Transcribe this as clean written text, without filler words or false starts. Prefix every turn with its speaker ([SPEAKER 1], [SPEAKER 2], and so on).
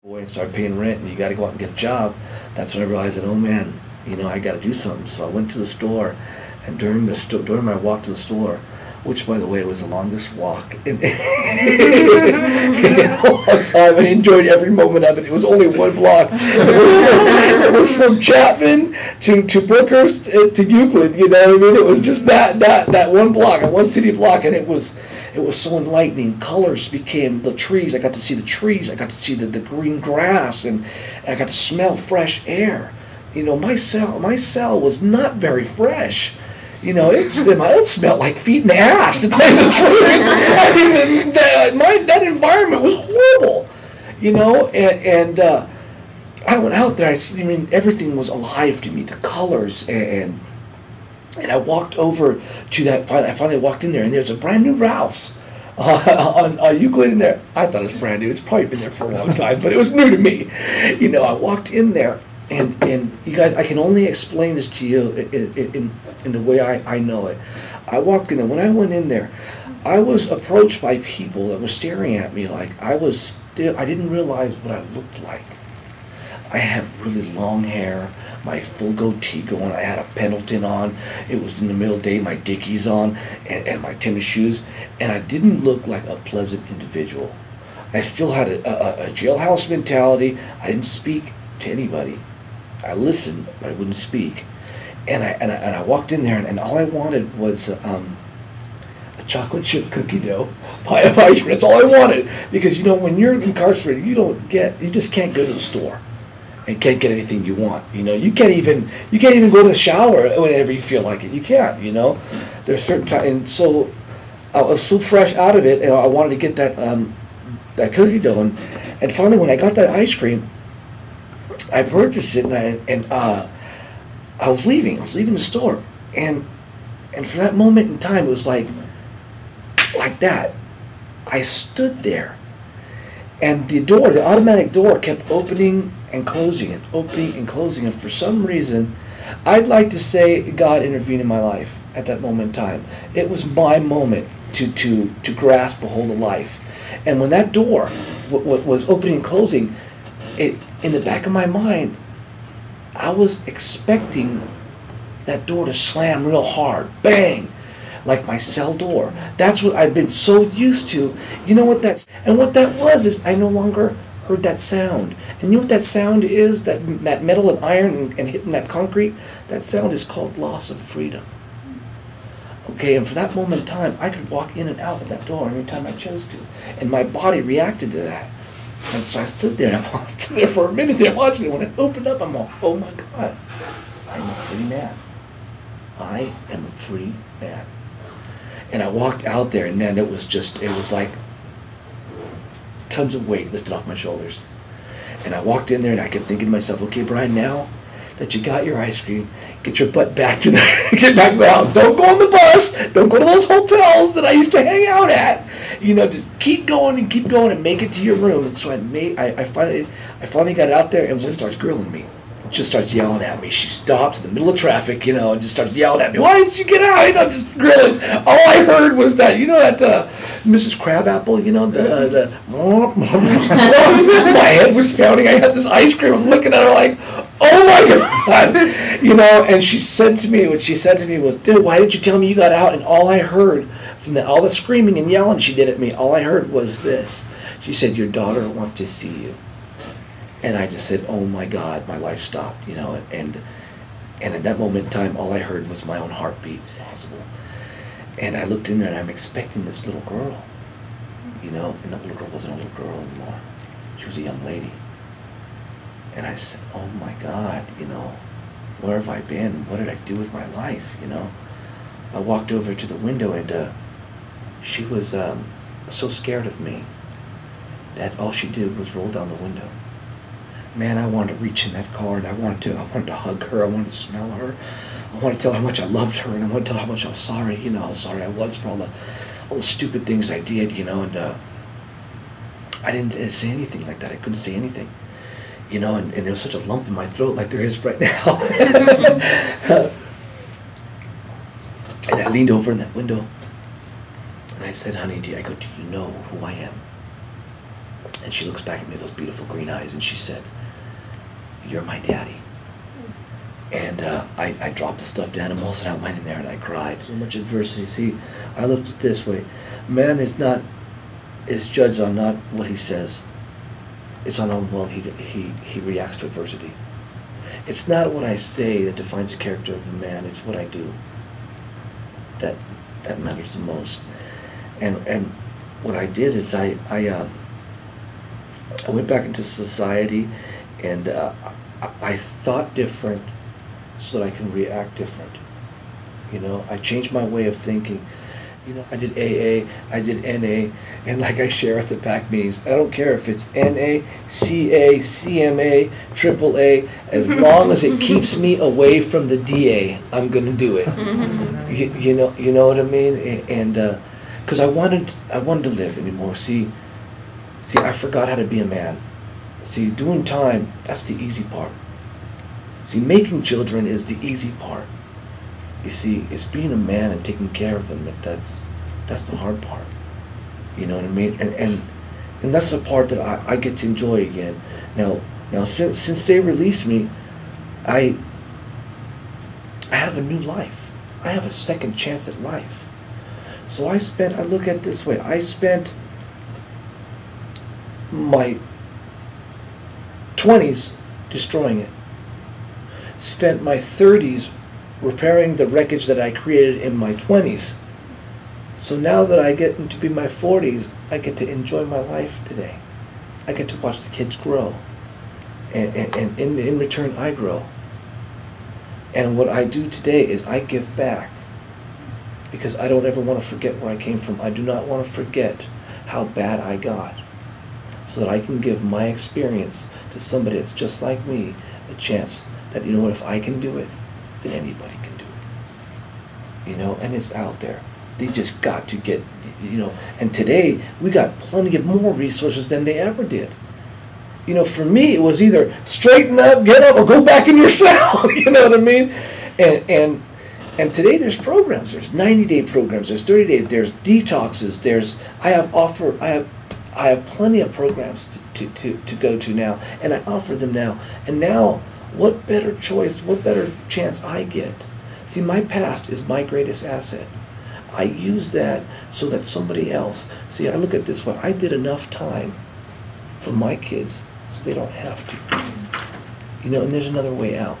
[SPEAKER 1] boy and start paying rent, and you got to go out and get a job. That's when I realized that, oh man, I got to do something. So I went to the store, and during my walk to the store, which by the way was the longest walk in a long time, I enjoyed every moment of it. It was only one block. It was from Chapman to Brookhurst to Euclid. You know what I mean? It was just that one block, one city block, and it was so enlightening. Colors became the trees. I got to see the trees. I got to see the green grass, and I got to smell fresh air. My cell was not very fresh. It smelled like feet and ass, to tell you the truth. I mean, that environment was horrible, and I went out there. I mean, everything was alive to me, the colors, and I walked over to that. I finally walked in there, and there's a brand new Ralph's on Euclid in there. I thought it was brand new. It's probably been there for a long time, but it was new to me. I walked in there. And you guys, I can only explain this to you in the way I know it. I walked in there. When I went in there, I was approached by people that were staring at me like I didn't realize what I looked like. I had really long hair, my full goatee going. I had a Pendleton on. It was in the middle of the day, my Dickies on, and my tennis shoes. And I didn't look like a pleasant individual. I still had a jailhouse mentality. I didn't speak to anybody. I listened, but I wouldn't speak. And I walked in there, and all I wanted was a chocolate chip cookie dough pie of ice cream. That's all I wanted, because when you're incarcerated, you just can't go to the store and can't get anything you want. You can't even go to the shower whenever you feel like it. You can't. There's certain times, and so I was so fresh out of it, and I wanted to get that cookie dough, and finally when I got that ice cream, I purchased it, and I was leaving. I was leaving the store, and for that moment in time, it was like that. I stood there, and the automatic door, kept opening and closing it, and for some reason, I'd like to say God intervened in my life at that moment in time. It was my moment to grasp a hold of life, and when that door was opening and closing, in the back of my mind, I was expecting that door to slam real hard, bang, like my cell door. That's what I've been so used to. What that was is I no longer heard that sound. And what that sound is, that metal and iron and hitting that concrete, that sound is called loss of freedom. Okay, and for that moment in time, I could walk in and out of that door anytime I chose to. And my body reacted to that. And so I stood there, and I stood there for a minute there watching it. When it opened up, I'm all, oh my God, I'm a free man. I am a free man. And I walked out there, and man, it was like tons of weight lifted off my shoulders. And I walked in there, and I kept thinking to myself, okay, Brian, now that you got your ice cream, get your butt back to the house. Don't go on the bus. Don't go to those hotels that I used to hang out at. Just keep going and make it to your room. And so I finally got out there, and she starts grilling me. Just starts yelling at me. She stops in the middle of traffic, and just starts yelling at me. Why didn't you get out? Just grilling. All I heard was that, that Mrs. Crabapple, my head was pounding. I had this ice cream. I'm looking at her like, oh my God, and she said to me, what she said to me was, dude, why didn't you tell me you got out? And all I heard from all the screaming and yelling she did at me, all I heard was this. She said, your daughter wants to see you. And I just said, oh my God, my life stopped, and at that moment in time, all I heard was my own heartbeat, possible. And I looked in there, and I'm expecting this little girl, and that little girl wasn't a little girl anymore. She was a young lady. And I just said, oh my God, where have I been? What did I do with my life, I walked over to the window, and she was so scared of me that all she did was roll down the window. Man, I wanted to reach in that car, and I wanted to hug her. I wanted to smell her. I wanted to tell her how much I loved her, and I wanted to tell her how much I was sorry, how sorry I was for all the stupid things I did, and I didn't say anything like that. I couldn't say anything. And there was such a lump in my throat like there is right now. And I leaned over in that window, and I said, honey, do you know who I am? And she looks back at me with those beautiful green eyes, and she said, "You're my daddy." And I dropped the stuffed animals, and I went in there and I cried. So much adversity. See, I looked at it this way: man is judged on not what he says; it's on how well he reacts to adversity. It's not what I say that defines the character of a man; it's what I do that matters the most. And what I did is I went back into society, and I thought different so that I can react different. You know, I changed my way of thinking. You know, I did AA, I did NA, and like I share at the PAC meetings, I don't care if it's NA, CA, CMA, AAA, as long as it keeps me away from the DA, I'm going to do it. You know what I mean? And because I wanted to live anymore. See, I forgot how to be a man. See, doing time, that's the easy part. See, making children is the easy part. You see, it's being a man and taking care of them that's the hard part. You know what I mean? And that's the part that I get to enjoy again. Now since they released me, I have a new life. I have a second chance at life. So I look at it this way: I spent my 20s destroying it. Spent my 30s repairing the wreckage that I created in my 20s. So now that I get to be my 40s, I get to enjoy my life today. I get to watch the kids grow. And in return, I grow. And what I do today is I give back. Because I don't ever want to forget where I came from. I do not want to forget how bad I got. So that I can give my experience to somebody that's just like me a chance that, you know what, if I can do it, then anybody can do it. You know, and it's out there. They just got to get, you know, and today we got plenty of more resources than they ever did. You know, for me it was either straighten up, get up, or go back in your cell. You know what I mean? And today there's programs. There's 90-day programs. There's 30 days. There's detoxes. I have plenty of programs to go to now, and I offer them now. And now, what better choice, what better chance I get? See, my past is my greatest asset. I use that so that somebody else, see, I look at it this way: I did enough time for my kids so they don't have to. You know, and there's another way out.